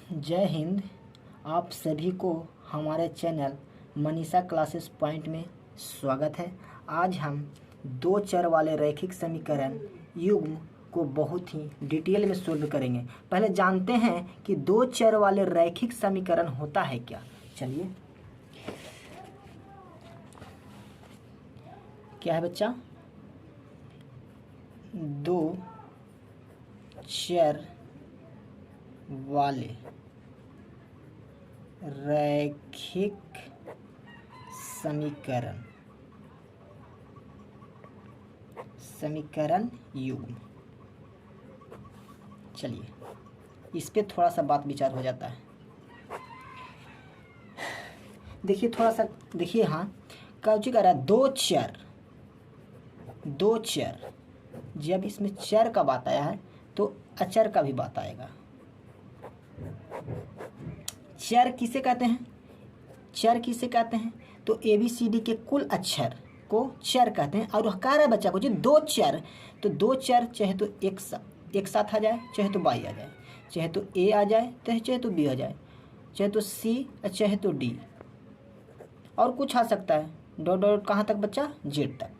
जय हिंद। आप सभी को हमारे चैनल मनीषा क्लासेस पॉइंट में स्वागत है। आज हम दो चर वाले रैखिक समीकरण युग्म को बहुत ही डिटेल में सोल्व करेंगे। पहले जानते हैं कि दो चर वाले रैखिक समीकरण होता है क्या। चलिए, क्या है बच्चा? दो चर वाले रैखिक समीकरण युग्म। चलिए, इस पे थोड़ा सा बात विचार हो जाता है। देखिए, थोड़ा सा देखिए। हाँ, काउची कह रहा है? दो चर। जब इसमें चर का बात आया है तो अचर का भी बात आएगा। चर किसे कहते हैं? तो ABCD के कुल अक्षर को चर कहते हैं। और कह रहा है बच्चा को जी दो चर, तो दो चर चाहे तो एक साथ आ जाए, चाहे तो Y आ जाए, चाहे तो A आ जाए, चाहे तो B आ जाए, चाहे तो C, चाहे तो D, और कुछ आ सकता है। डॉट डॉट कहाँ तक बच्चा? Z तक।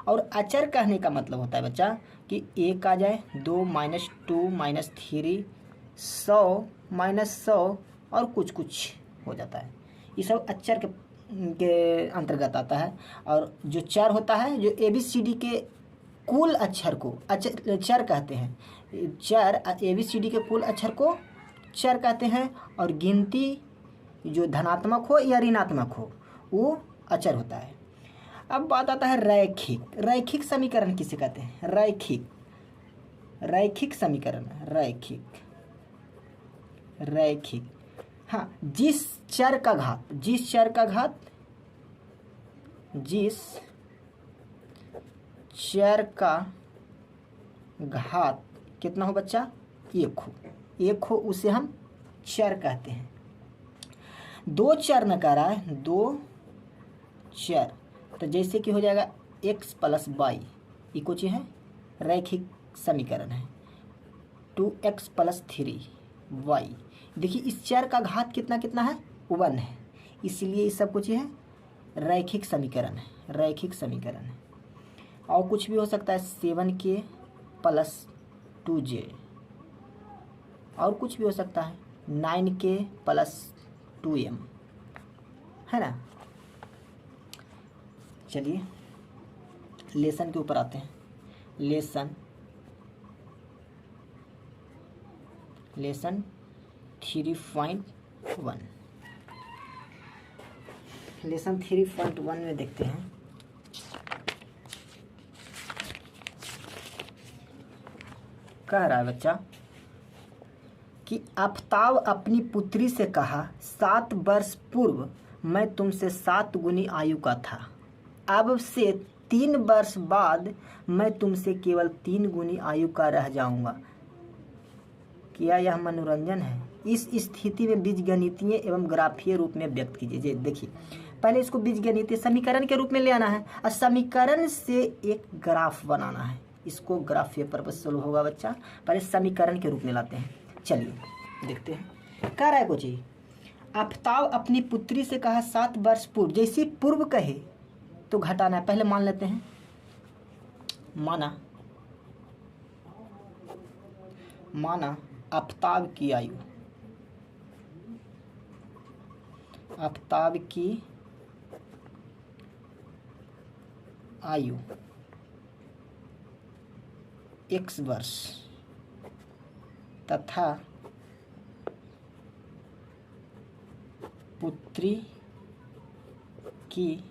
और अचर कहने का मतलब होता है बच्चा कि 1 आ जाए, 2 -2 -3 100 -100 और कुछ हो जाता है। ये सब अचर के अंतर्गत आता है। और जो चर होता है, जो ABCD के कुल अक्षर को चर कहते हैं। चर ABCD के कुल अक्षर को चर कहते हैं। और गिनती जो धनात्मक हो या ऋणात्मक हो वो अचर होता है। अब बात आता है रैखिक समीकरण किसे कहते हैं? रैखिक समीकरण। रैखिक, हाँ, जिस चर का घात कितना हो बच्चा? एक हो उसे हम चर कहते हैं। दो चर न कह रहा है, दो चर, तो जैसे कि हो जाएगा x + y, ये कुछ है रैखिक समीकरण है। 2x + 3y। देखिए, इस चर का घात कितना है? 1 है, इसलिए ये सब कुछ है रैखिक समीकरण है। और कुछ भी हो सकता है, 7k + 2j, और कुछ भी हो सकता है, 9k + 2m, है ना। चलिए, लेसन के ऊपर आते हैं। लेसन 3.1। लेसन 3.1 में देखते हैं। कह रहा है बच्चा कि आफताब अपनी पुत्री से कहा, 7 वर्ष पूर्व मैं तुमसे 7 गुनी आयु का था। अब से 3 वर्ष बाद मैं तुमसे केवल 3 गुनी आयु का रह जाऊंगा। क्या यह मनोरंजन है? इस स्थिति में बीजगणितीय एवं ग्राफीय रूप में व्यक्त कीजिए। देखिए, पहले इसको बीजगणितीय समीकरण के रूप में ले आना है और समीकरण से एक ग्राफ बनाना है। इसको ग्राफीय पर्पस सोल्व होगा बच्चा। पहले समीकरण के रूप में लाते हैं। चलिए देखते हैं। कह रहा है कुछ ही, आफताब अपनी पुत्री से कहा 7 वर्ष पूर्व। जैसे पूर्व कहे तो घटाना है। पहले मान लेते हैं, माना आफताब की आयु x वर्ष तथा पुत्री की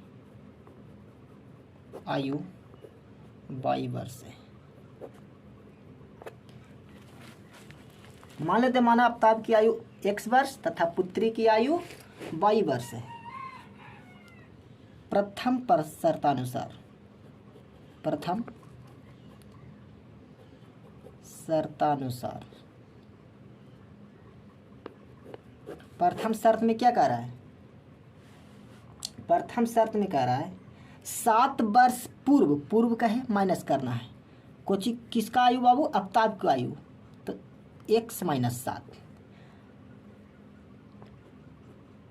आयु y वर्ष है। मान लेते, माना आफताब की आयु x वर्ष तथा पुत्री की आयु y वर्ष है। प्रथम शर्तानुसार प्रथम शर्त में क्या कह रहा है? प्रथम शर्त में कह रहा है 7 वर्ष पूर्व का है, माइनस करना है। किसका आयु बाबू? आफताब की आयु। तो x - 7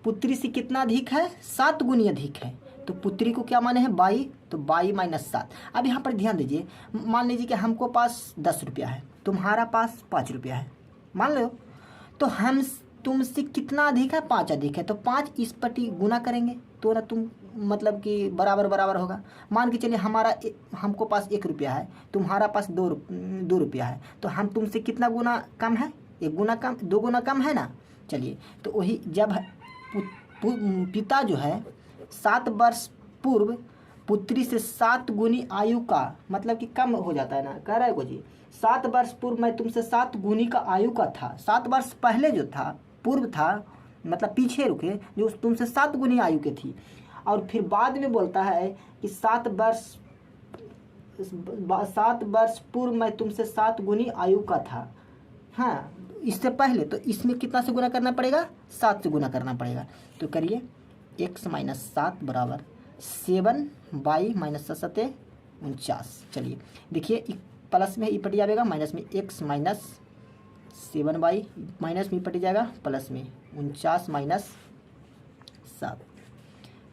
पुत्री से कितना अधिक है, 7 गुनी अधिक है, तो पुत्री को क्या माने हैं, बाई, तो बाई माइनस 7। अब यहाँ पर ध्यान दीजिए, मान लीजिए कि हमको पास 10 रुपया है, तुम्हारा पास 5 रुपया है, मान लो, तो हम तुमसे कितना अधिक है, 5 अधिक है, तो 5 इस पट्टी गुना करेंगे तो ना तुम मतलब कि बराबर बराबर होगा। मान के चलिए हमको पास 1 रुपया है, तुम्हारा पास 2 रुपया है, तो हम तुमसे कितना गुना कम है, 1 गुना कम, 2 गुना कम है ना। चलिए, तो वही जब पिता जो है 7 वर्ष पूर्व पुत्री से 7 गुनी आयु का मतलब कि कम हो जाता है ना, कह रहे हो जी 7 वर्ष पूर्व मैं तुमसे 7 गुनी का आयु का था, 7 वर्ष पहले जो था पूर्व था मतलब पीछे रुके, जो तुमसे 7 गुनी आयु के थी, और फिर बाद में बोलता है कि 7 वर्ष पूर्व मैं तुमसे 7 गुनी आयु का था। हाँ, इससे पहले, तो इसमें कितना से गुना करना पड़ेगा, 7 से गुना करना पड़ेगा। तो करिए x माइनस 7 बराबर 7 बाई माइनस 7 49। चलिए देखिए, प्लस में ई पट जाएगा, माइनस में x माइनस 7 बाई माइनस में पट जाएगा, प्लस में 49 माइनस 7,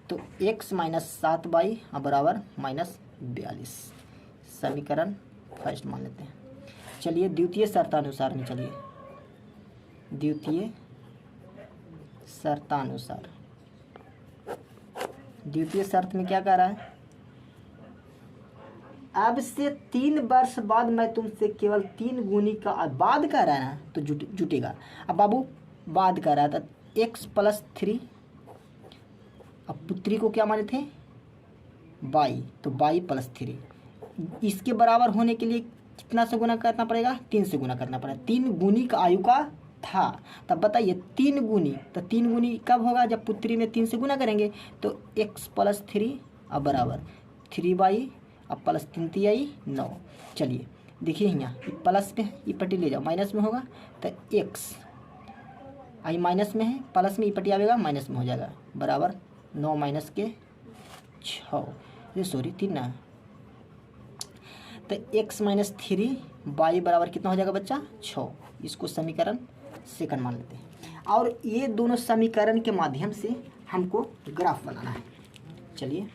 तो x माइनस 7 बाई बराबर माइनस 42। समीकरण फर्स्ट मान लेते हैं। चलिए द्वितीय शर्तानुसार में, चलिए द्वितीय शर्तानुसार, द्वितीय शर्त में क्या कह रहा है, अब से 3 वर्ष बाद मैं तुमसे केवल 3 गुनी का, बाद कह रहा है ना तो जुटेगा। अब बाबू बाद कह रहा था x प्लस 3, अब पुत्री को क्या माने थे, बाई, तो बाई प्लस 3, इसके बराबर होने के लिए कितना से गुना करना पड़ेगा, 3 से गुना करना पड़ेगा। 3 गुनी का आयु का था, तब बताइए 3 गुनी, तो 3 गुनी कब होगा, जब पुत्री में 3 से गुना करेंगे, तो x प्लस 3 अब बराबर 3 बाई अब प्लस 3 3 9। चलिए देखिए यहाँ प्लस में ये पट्टी ले जाओ, माइनस में होगा, तो x आई माइनस में है, प्लस में ये पट्टी आएगा, माइनस में हो जाएगा, बराबर 9 माइनस के 6, ये सॉरी 3 ना, तो x माइनस 3 बाई बराबर कितना हो जाएगा बच्चा, 6। इसको समीकरण सेकंड मान लेते हैं, और ये दोनों समीकरण के माध्यम से हमको ग्राफ बनाना है। चलिए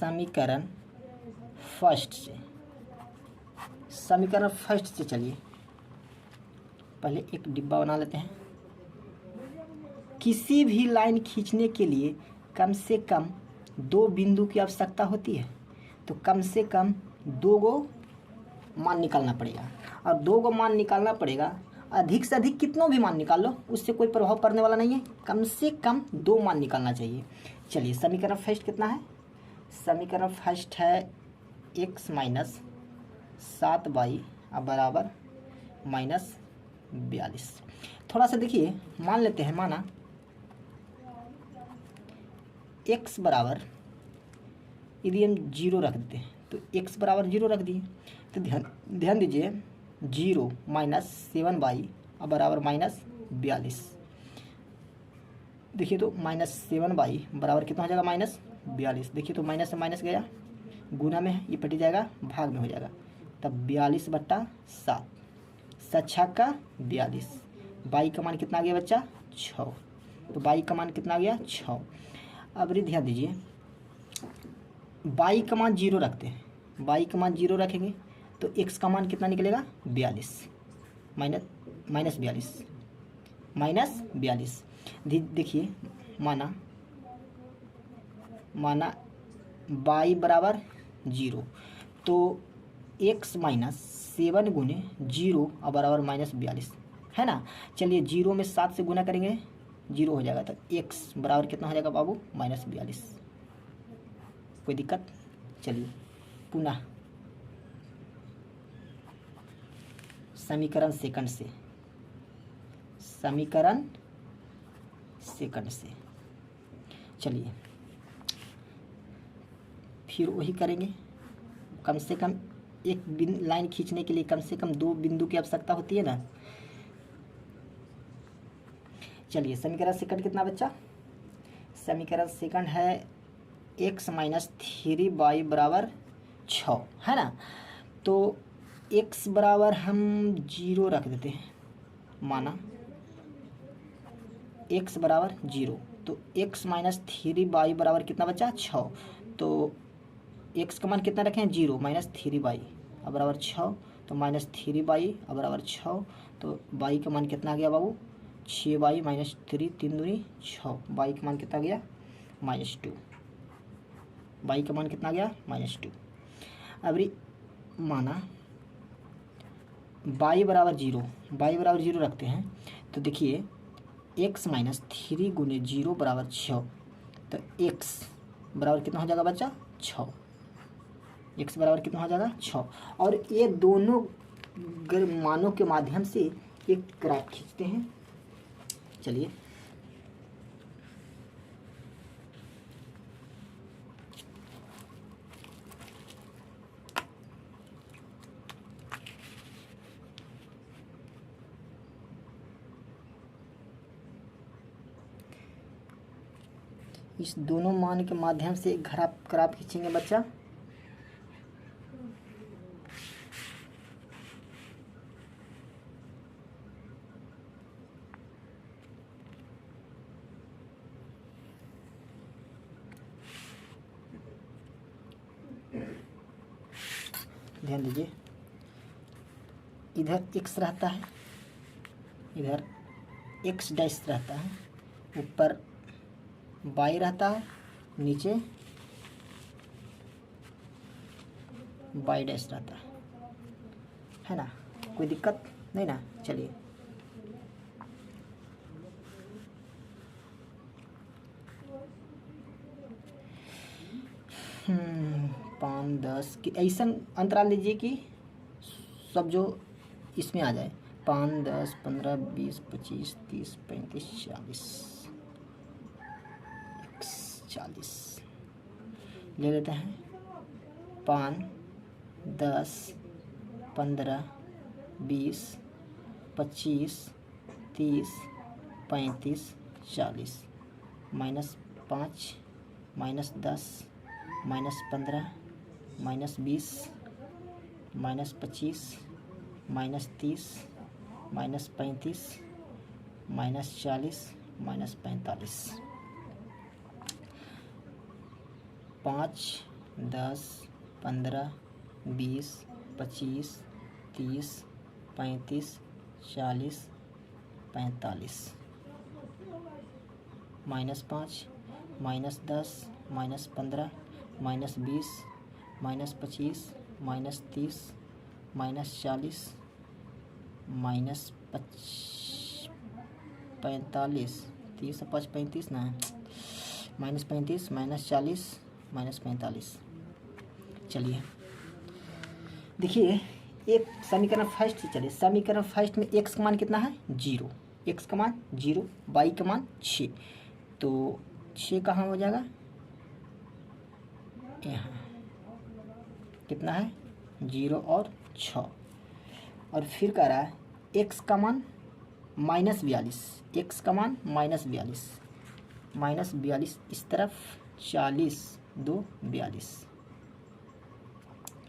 समीकरण फर्स्ट से चलिए पहले एक डिब्बा बना लेते हैं। किसी भी लाइन खींचने के लिए कम से कम 2 बिंदु की आवश्यकता होती है, तो कम से कम 2 गो मान निकालना पड़ेगा, और 2 गो मान निकालना पड़ेगा, अधिक से अधिक कितनों भी मान निकाल लो, उससे कोई प्रभाव पड़ने वाला नहीं है, कम से कम 2 मान निकालना चाहिए। चलिए समीकरण फर्स्ट कितना है, समीकरण फर्स्ट है x माइनस 7 बाई बराबर माइनस 42। थोड़ा सा देखिए, मान लेते हैं, माना x बराबर यदि हम 0 रख देते हैं, तो x बराबर 0 रख दिए, तो ध्यान दीजिए 0 माइनस 7 बाई बराबर माइनस 42। देखिए तो माइनस 7 बाई बराबर कितना हो जाएगा, माइनस 42। देखिए तो माइनस से माइनस गया, गुना में ये पटी जाएगा, भाग में हो जाएगा, तब 42/7, 7 का 42, बाई का मान कितना आ गया बच्चा, 6, तो बाई का मान कितना आ गया, 6। अब ध्यान दीजिए, बाई का मान 0 रखते हैं, बाई का मान 0 रखेंगे तो x का मान कितना निकलेगा, 42 माइनस 42। देखिए माना बाई बराबर 0, तो x माइनस 7 गुने 0 बराबर माइनस 42 है ना। चलिए 0 में 7 से गुना करेंगे, 0 हो जाएगा, तो x बराबर कितना हो जाएगा बाबू, माइनस 42। कोई दिक्कत। चलिए पुनः समीकरण सेकंड से चलिए फिर वही करेंगे। कम से कम एक लाइन खींचने के लिए कम से कम 2 बिंदु की आवश्यकता होती है ना। चलिए समीकरण सेकंड कितना बच्चा, समीकरण सेकंड है x माइनस 3y बराबर 6, है ना। तो x बराबर हम 0 रख देते हैं, माना x बराबर 0, तो x माइनस 3y बराबर कितना बचा 6। तो x का मान कितना रखें 0 माइनस 3y अब बराबर 6, तो माइनस 3y अब बराबर 6, तो y का मान कितना गया बाबू 6y माइनस 3, 3 दूनी 6, y का मान कितना गया -2, y का मान कितना गया -2। अब माना y बराबर 0 रखते हैं, तो देखिए x माइनस 3 गुने 0 बराबर 6, तो x बराबर कितना हो जाएगा बच्चा 6, x बराबर कितना हो जाएगा 6। और ये दोनों मानों के माध्यम से एक ग्राफ खींचते हैं। चलिए इस दोनों मान के माध्यम से एक ग्राफ खींचेंगे बच्चा। ध्यान दीजिए, इधर x रहता है, इधर x डैश रहता है, ऊपर y रहता है, नीचे y डैश रहता है ना। कोई दिक्कत नहीं ना। चलिए पाँच 10 की ऐसा अंतराल लीजिए कि सब जो इसमें आ जाए, 5, 10, 15, 20, 25, 30, 35, 40 ले लेते हैं। 5, 10, 15, 20, 25, 30, 35, 40 -5, -10, -15, -20, -25, -30, -35, -40, -45। 5, 10, 15, 20, 25, 30, 35, 40, 45 -5, -10, -15, -20, -25, -30, -40, -45, 30 5 35 ना, -35, -40, -45। चलिए देखिए एक समीकरण फर्स्ट से चलिए। समीकरण फर्स्ट में x का मान कितना है 0, x का मान 0, y का मान 6, तो 6 कहाँ हो जाएगा यहाँ, कितना है 0 और 6। और फिर कह रहा है x का मान -42, x का मान -42 इस तरफ 40 2 42,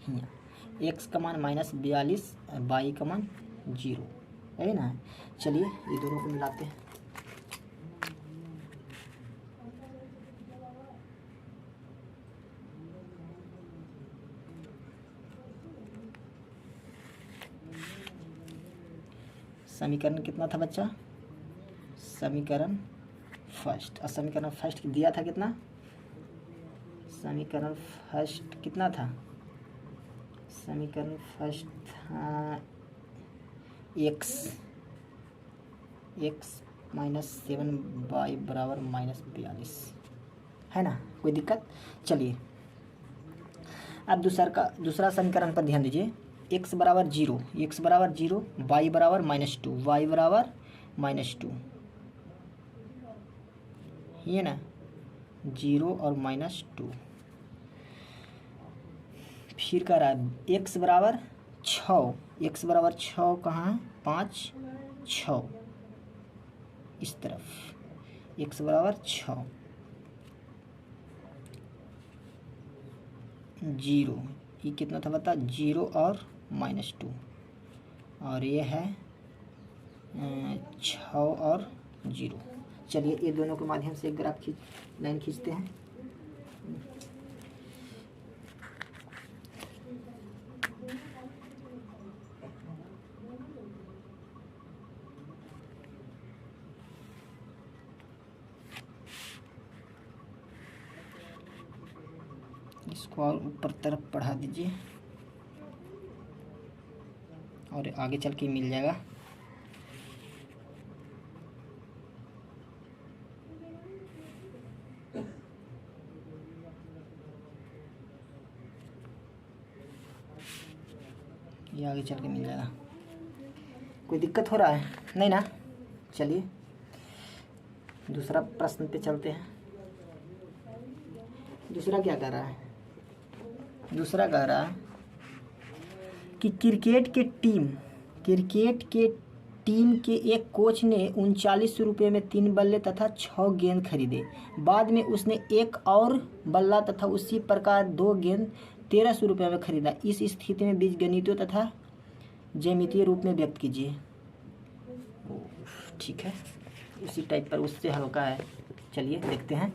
यहाँ x का मान -42 और y का मान 0 है ना। चलिए ये दोनों को मिलाते हैं। समीकरण कितना था बच्चा, समीकरण फर्स्ट, और समीकरण फर्स्ट दिया था कितना, समीकरण फर्स्ट कितना था, समीकरण फर्स्ट था x -7y बराबर -42, है ना। कोई दिक्कत। चलिए अब दूसरा समीकरण पर ध्यान दीजिए। x बराबर 0, y बराबर -2, y बराबर -2, ये ना 0 और -2। फिर कह रहा है x बराबर 6, x बराबर 6 कहाँ है 5 6 इस तरफ, x बराबर 6 जीरो, ये कितना था बता, 0 और -2, और ये है 6 और 0। चलिए ये दोनों के माध्यम से एक ग्राफ लाइन खींचते हैं। इसको और ऊपर तरफ बढ़ा दीजिए और आगे चल के मिल जाएगा। ये आगे चल के मिल जाएगा। कोई दिक्कत हो रहा है नहीं ना? चलिए दूसरा प्रश्न पे चलते हैं। दूसरा क्या कह रहा है? दूसरा कह रहा है कि क्रिकेट के टीम के एक कोच ने 39 रुपये में 3 बल्ले तथा 6 गेंद खरीदे। बाद में उसने एक और बल्ला तथा उसी प्रकार 2 गेंद 1300 रुपये में खरीदा। इस स्थिति में बीजगणितीय तथा ज्यामितीय रूप में व्यक्त कीजिए। ठीक है, उसी टाइप पर उससे हल्का है। चलिए देखते हैं।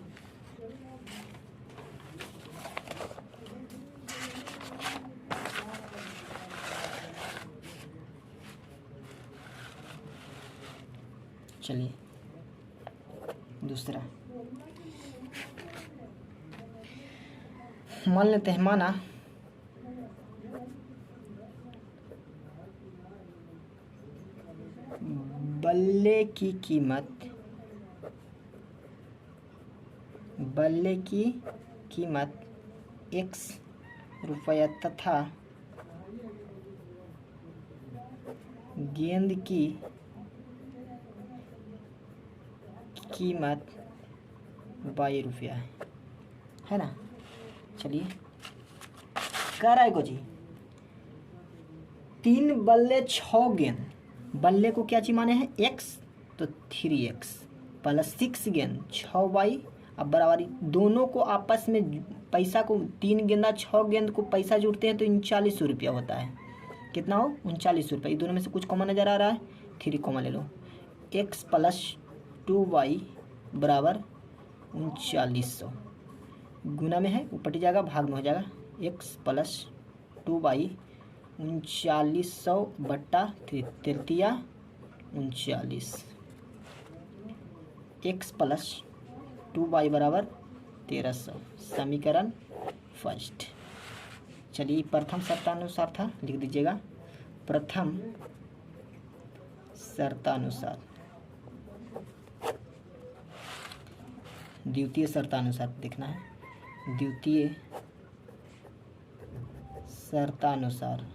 चलिए दूसरा मान लेते हैं। माना बल्ले की कीमत x रुपया तथा गेंद की कीमत 22 रुपया है ना। चलिए कह रहा है को जी 3 बल्ले 6 गेंद, बल्ले को क्या चीज माने हैं x, तो 3x प्लस 6 गेंद 6y। अब बराबरी दोनों को आपस में पैसा को 3 गेंदा 6 गेंद को पैसा जुड़ते हैं तो 3900 रुपया होता है। कितना हो? 3900 रुपये। दोनों में से कुछ कॉमन नज़र आ रहा है, 3 कॉमन ले लो। x प्लस 2y बराबर 3900, गुना में है ऊपर जाएगा भाग में हो जाएगा। x प्लस 2y 3900 बट्टा 3 39, x प्लस 2y बराबर 1300, समीकरण फर्स्ट। चलिए प्रथम शर्तानुसार था, लिख दीजिएगा। प्रथम शर्तानुसार, द्वितीय शर्तानुसार देखना है। द्वितीय शर्तानुसार,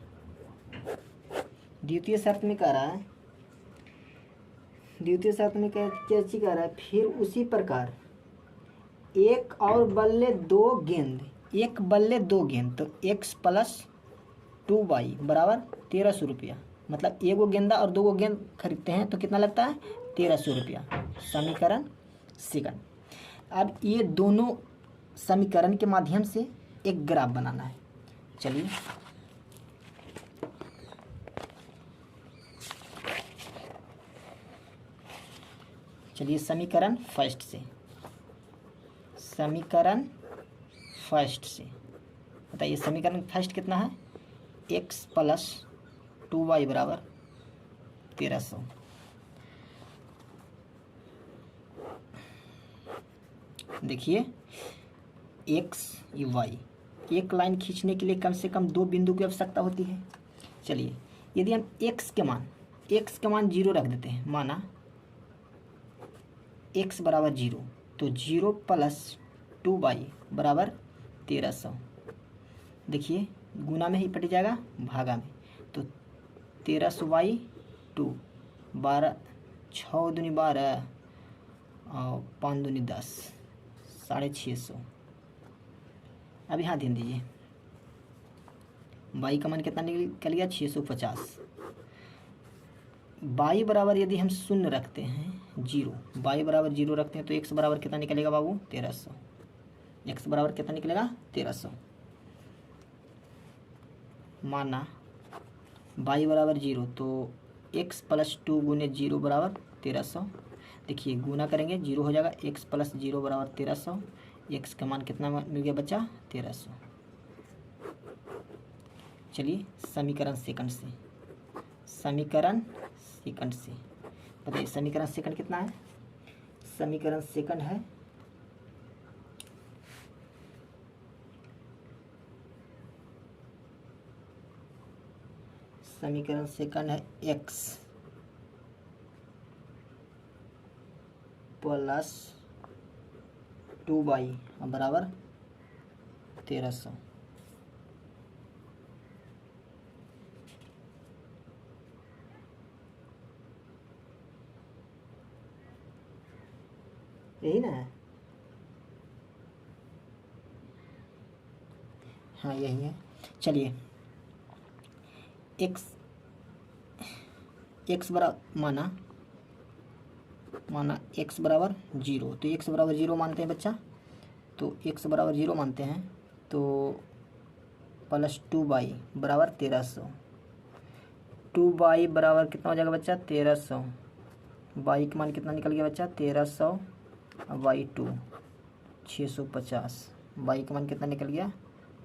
द्वितीय शर्त में कह रहा है, द्वितीय शर्त में क्या चीज कह रहा है? फिर उसी प्रकार एक और बल्ले 2 गेंद, एक बल्ले 2 गेंद, तो x प्लस 2y बराबर 1300 रुपया। मतलब एगो गेंदा और 2 गेंद खरीदते हैं तो कितना लगता है? 1300 रुपया, समीकरण सेकंड। अब ये दोनों समीकरण के माध्यम से एक ग्राफ बनाना है। चलिए समीकरण फर्स्ट से, समीकरण फर्स्ट से बताइए। समीकरण फर्स्ट कितना है? x प्लस 2y बराबर 1300। देखिए x y, एक लाइन खींचने के लिए कम से कम 2 बिंदु की आवश्यकता होती है। चलिए यदि हम x के मान 0 रख देते हैं, माना x बराबर 0, तो 0 प्लस 2y बराबर 1300। देखिए गुना में ही पट जाएगा भागा में, तो 1300y 2 12 6 दूनी 12 और 5 दूनी 10, 650। अब यहाँ ध्यान दीजिए y का मान कितना निकल गया? 650। y बराबर यदि हम 0 रखते हैं, 0, y बराबर 0 रखते हैं तो x बराबर कितना निकलेगा बाबू? 1300। x बराबर कितना निकलेगा? 1300। माना y बराबर 0, तो x प्लस 2 गुने 0 बराबर 1300। देखिए गुना करेंगे 0 हो जाएगा, x प्लस 0 बराबर 1300। x का मान कितना मिल गया बच्चा? 1300। चलिए समीकरण सेकंड से बताइए समीकरण सेकंड कितना है? समीकरण सेकंड है x प्लस 2y बराबर 1300। यही ना है? हाँ यही है। चलिए x बराबर माना x बराबर 0, तो x बराबर 0 मानते हैं बच्चा, तो x बराबर 0 मानते हैं, तो प्लस 2y बराबर 1300। 2y बराबर कितना हो जाएगा बच्चा? 1300। y का मान कितना निकल गया बच्चा? 1300 y 2 650। y का मान कितना निकल गया?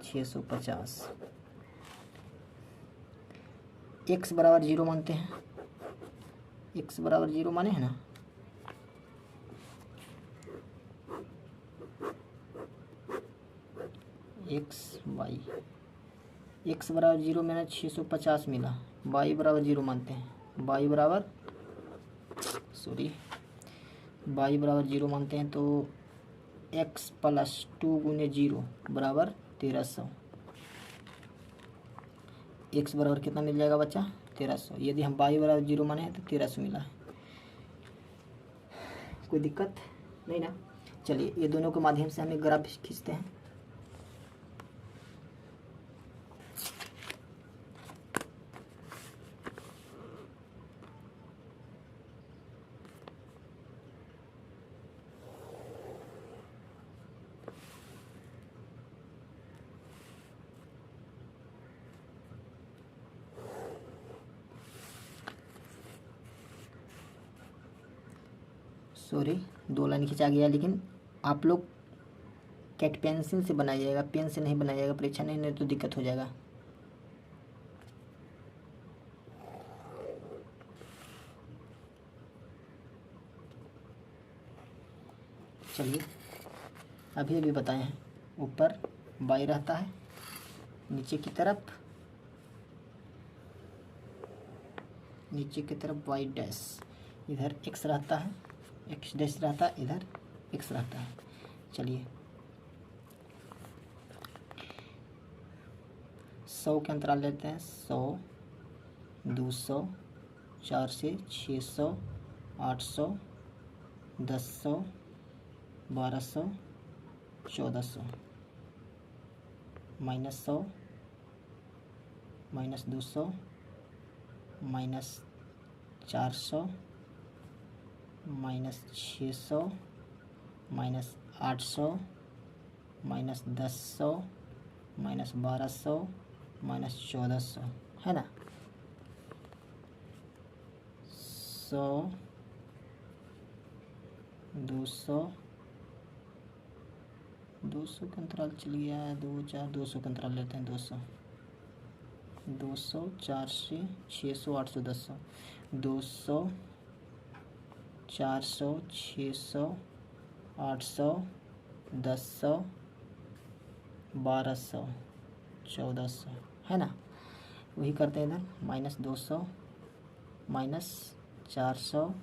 650। x बराबर 0 मानते हैं, x बराबर 0 माने हैं ना, x बराबर 0 मैंने 650 मिला। y बराबर 0 मानते हैं, y बराबर 0 मानते हैं, तो x प्लस 2 गुने 0 बराबर 1300। x बराबर कितना मिल जाएगा बच्चा? 1300। यदि हम y बराबर 0 माने हैं तो 1300 मिला है। कोई दिक्कत नहीं ना? चलिए ये दोनों के माध्यम से हमें ग्राफ खींचते हैं। सॉरी 2 लाइन खिंचा गया, लेकिन आप लोग कैट पेंसिल से बनाइएगा, पेन से नहीं बनाइएगा, परीक्षा नहीं तो दिक्कत हो जाएगा। चलिए अभी बताए हैं, ऊपर y रहता है, नीचे की तरफ y डैश, इधर x रहता है, x डैश रहता है, इधर x रहता है। चलिए 100 के अंतराल लेते हैं, 100, 200, 400, 600, 800, 1000, 1200, 1400, -100, -200, -400, -600, -800, -1000, -1200, -1400, है ना? 100, 200 का अंतराल चल गया, 200 का अंतराल लेते हैं, 200, 400, 600, 800, 1000, 200, 400, 600, 800, 1000, 1200, 1400, है ना? वही करते हैं इधर, -200, -400,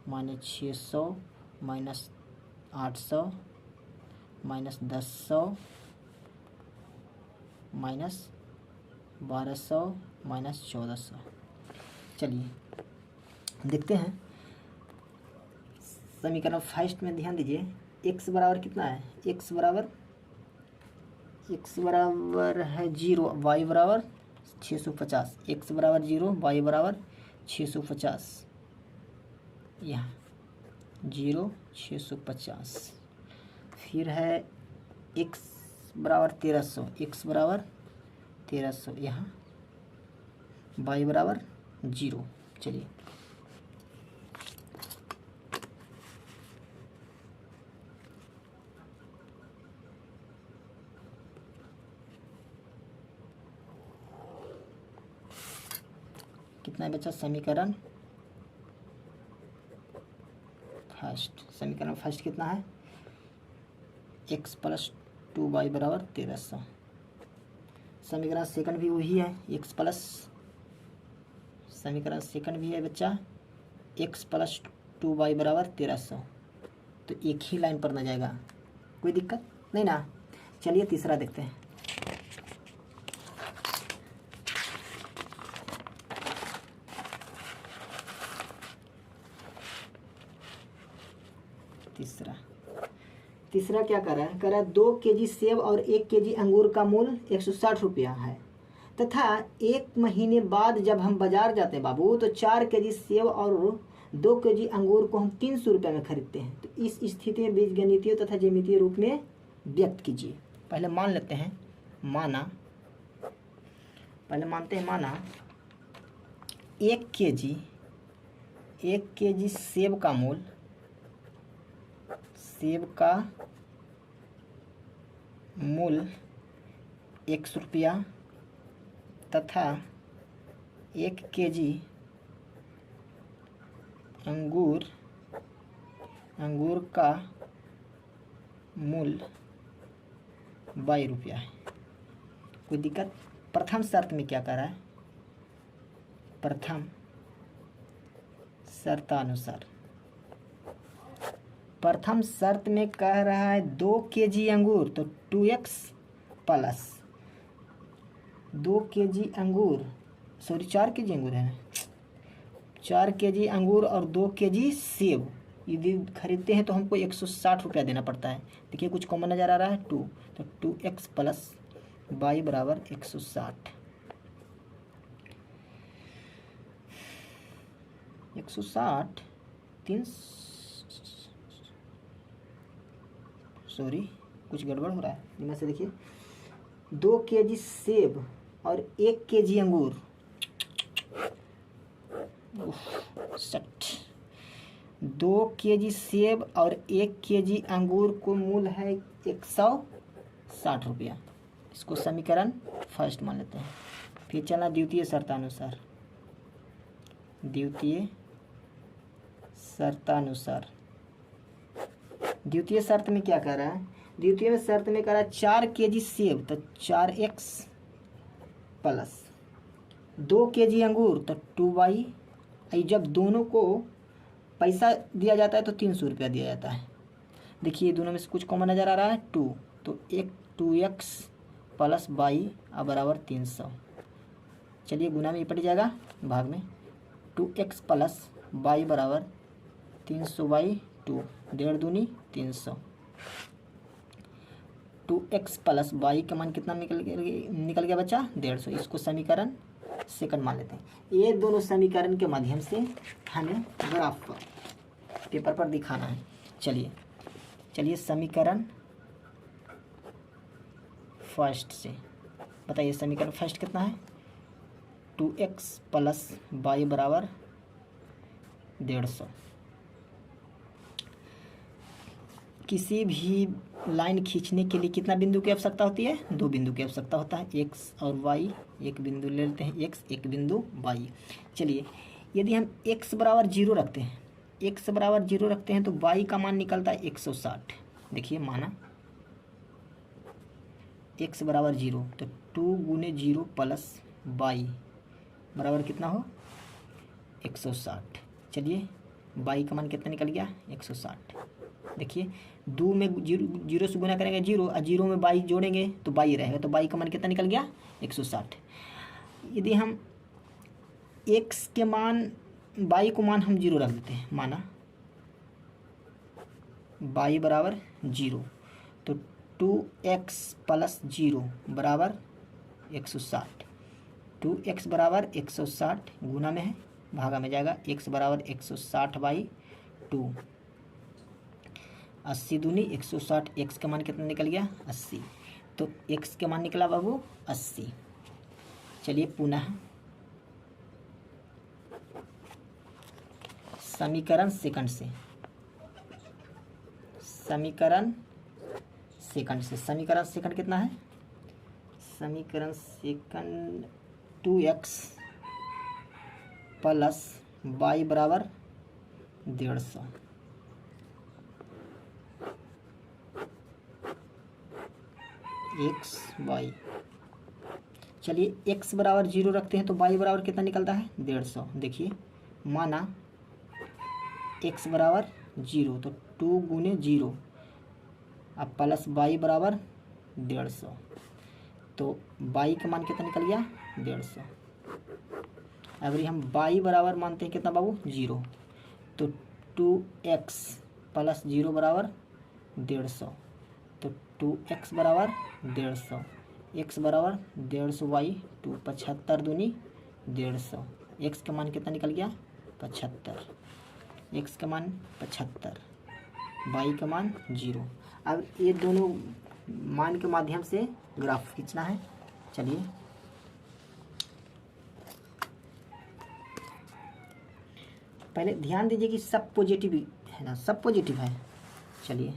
-600, -800, -1000, -1200, -1400। चलिए देखते हैं समीकरण फर्स्ट में, ध्यान दीजिए। x बराबर कितना है? x बराबर है 0, y बराबर 650। x बराबर 0, y बराबर 650, यहाँ 0, 650। फिर है x बराबर 1300, x बराबर 1300, यहाँ y बराबर 0। चलिए कितना बचा समीकरण फर्स्ट। समीकरण फर्स्ट कितना है, x प्लस 2y बराबर 1300। समीकरण सेकंड भी वही है, x प्लस, समीकरण सेकंड भी है बच्चा x प्लस 2y बराबर 1300। तो एक ही लाइन पर ना जाएगा, कोई दिक्कत नहीं ना। चलिए तीसरा देखते हैं। तीसरा क्या कर रहा है, 2 केजी सेब और 1 केजी अंगूर का मूल्य 160 रुपया है तथा 1 महीने बाद जब हम बाजार जाते हैं बाबू तो 4 केजी सेब और 2 केजी अंगूर को हम 300 रुपये में खरीदते हैं। तो इस स्थिति में बीजगणितीय तथा ज्यामितीय रूप में व्यक्त कीजिए। पहले मान लेते हैं, मानते हैं 1 केजी सेब का मूल्य, सेब का मूल्य 100 रुपया तथा 1 केजी अंगूर का मूल्य 22 रुपया है। कोई दिक्कत। प्रथम शर्त में क्या कर रहा है, प्रथम शर्तानुसार, प्रथम शर्त में कह रहा है 2 केजी अंगूर तो 2x प्लस 2 केजी अंगूर, सॉरी 4 केजी अंगूर है, 4 केजी अंगूर और 2 केजी सेब यदि खरीदते हैं तो हमको 160 रुपया देना पड़ता है। देखिए कुछ कॉमन नज़र आ रहा है 2, तो 2x प्लस y बराबर 160। 160 3, सॉरी कुछ गड़बड़ हो रहा है इनमें से। देखिए 2 केजी सेब और 1 केजी अंगूर, 2 केजी सेब और 1 केजी अंगूर को मूल्य है 160 रुपया। इसको समीकरण फर्स्ट मान लेते हैं। फिर चलना द्वितीय शर्तानुसार, द्वितीय शर्त में क्या कह रहा है, द्वितीय शर्त में कह रहा है 4 केजी सेब तो 4x प्लस 2 केजी अंगूर तो 2y। जब दोनों को पैसा दिया जाता है तो 300 रुपया दिया जाता है। देखिए दोनों में से कुछ कॉमन नज़र आ रहा है 2, तो एक 2x प्लस y बराबर 300। चलिए गुना में पड़ जाएगा भाग में, 2x प्लस y बराबर 300/2, 1.5 दूनी 300। 2x प्लस y का मान कितना निकल गया बच्चा 150। इसको समीकरण सेकंड मान लेते हैं। ये दोनों समीकरण के माध्यम से हमें ग्राफ पर पेपर पर दिखाना है। चलिए समीकरण फर्स्ट से बताइए, समीकरण फर्स्ट कितना है, 2x प्लस y बराबर 150। किसी भी लाइन खींचने के लिए कितना बिंदु की आवश्यकता होती है, 2 बिंदु की आवश्यकता होता है, x और y। एक बिंदु ले लेते हैं x, एक बिंदु y। चलिए यदि हम x बराबर 0 रखते हैं, x बराबर 0 रखते हैं तो y का मान निकलता है 160। देखिए माना x बराबर 0 तो 2 गुने 0 प्लस y बराबर कितना हो 160। चलिए y का मान कितना निकल गया 160। देखिए 2 में 0 से गुना करेंगे 0 और 0 में y जोड़ेंगे तो y रहेगा, तो y का मान कितना निकल गया 160। यदि हम x के मान y को मान हम 0 रख देते हैं, माना y बराबर 0 तो 2x प्लस 0 बराबर 160। 2x बराबर 160 गुना में है, भागा में जाएगा, x बराबर 160/2, 80 दूनी 160। x का मान कितना निकल गया 80, तो x का मान निकला बाबू 80। चलिए पुनः समीकरण सेकंड से, समीकरण सेकंड कितना है, समीकरण सेकंड 2x प्लस y बराबर 150, एक्स वाई। चलिए x बराबर 0 रखते हैं तो y बराबर कितना निकलता है 150। देखिए माना x बराबर 0 तो 2 गुने 0 अब प्लस y बराबर 150, तो y का मान कितना निकल गया 150। अगर हम y बराबर मानते हैं कितना बाबू 0, तो 2x प्लस 0 बराबर 150, तो 2x बराबर 150, x बराबर 150y 2 75 दूनी 150, x का मान कितना निकल गया 75, x का मान 75, y का मान 0। अब ये दोनों मान के माध्यम से ग्राफ खींचना है। चलिए पहले ध्यान दीजिए कि सब पॉजिटिव है ना, सब पॉजिटिव है। चलिए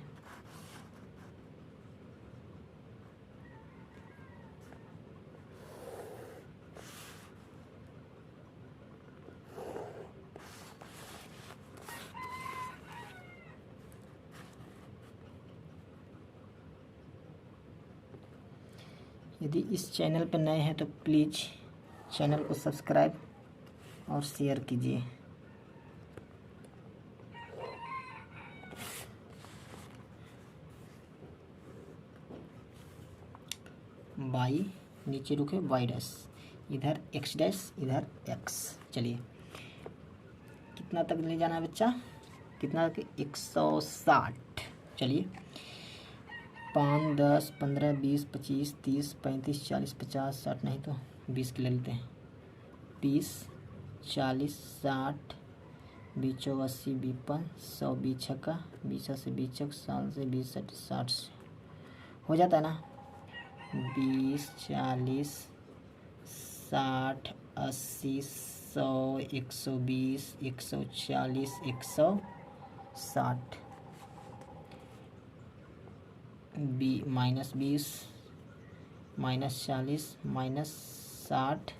यदि इस चैनल पर नए हैं तो प्लीज़ चैनल को सब्सक्राइब और शेयर कीजिए। y नीचे रुके y डैश, इधर x डैश, इधर x। चलिए कितना तक ले जाना है बच्चा, कितना तक 160। चलिए 5 10 15 20 25 30 35 40 50 60, नहीं तो 20 के ले लेते हैं, 20 40 60 20 80 55 100 20 छक्का 20 से 20 छक्का 60 से 20 60 से हो जाता है ना, 20 40 60 80 100 120 140 160 -20 -40 -60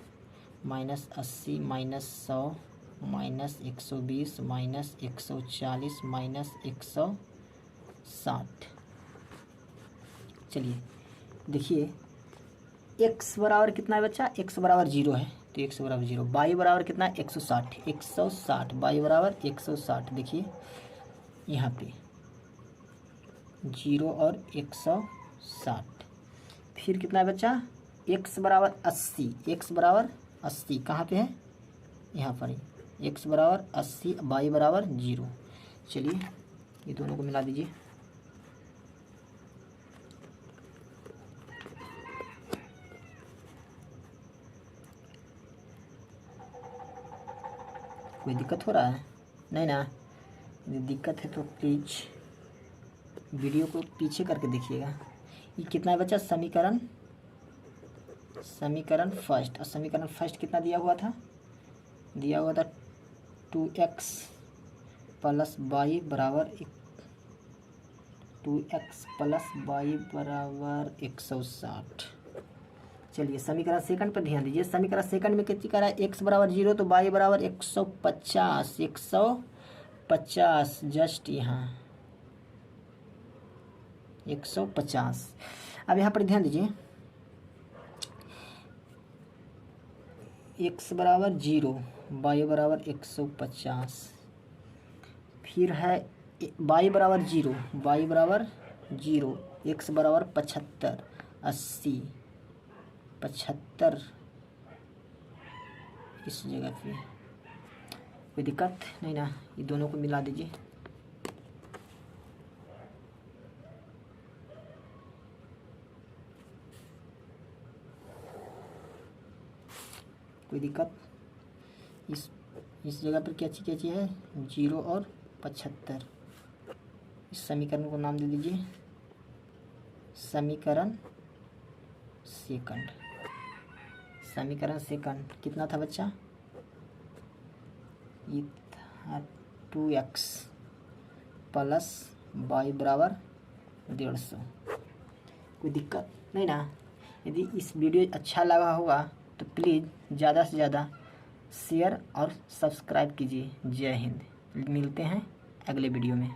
-80 -100 -120 -140 -160। चलिए देखिए x बराबर कितना है बच्चा, x बराबर 0 है तो x बराबर 0, y बराबर कितना है 160 160, y बराबर 160। देखिए यहाँ पे 0 और 160, फिर कितना है बच्चा x बराबर 80, x बराबर 80 कहाँ पे है यहाँ पर ही, x बराबर 80 y बराबर 0। चलिए ये दोनों को मिला दीजिए, कोई दिक्कत हो रहा है नहीं ना, यदि दिक्कत है तो प्लीज़ वीडियो को पीछे करके देखिएगा। ये कितना है बच्चा समीकरण फर्स्ट, और समीकरण फर्स्ट कितना दिया हुआ था 2x प्लस y बराबर 2x प्लस y बराबर 160। चलिए समीकरण सेकंड पर ध्यान दीजिए, समीकरण सेकंड में कितनी करा है x बराबर 0 तो y बराबर 150 150 जस्ट यहाँ 150। अब यहाँ पर ध्यान दीजिए x बराबर 0 y बराबर 150, फिर है y बराबर 0 y बराबर 0 x बराबर 75 80 75 इस जगह पे कोई दिक्कत नहीं ना, ये दोनों को मिला दीजिए, कोई दिक्कत। इस जगह पर क्या चीज़ है 0 और 75। इस समीकरण को नाम दे दीजिए समीकरण सेकंड। समीकरण सेकंड कितना था बच्चा, ये था 2x प्लस y बराबर 150। कोई दिक्कत नहीं ना। यदि इस वीडियो अच्छा लगा होगा तो प्लीज़ ज़्यादा से ज़्यादा शेयर और सब्सक्राइब कीजिए। जय हिंद। मिलते हैं अगले वीडियो में।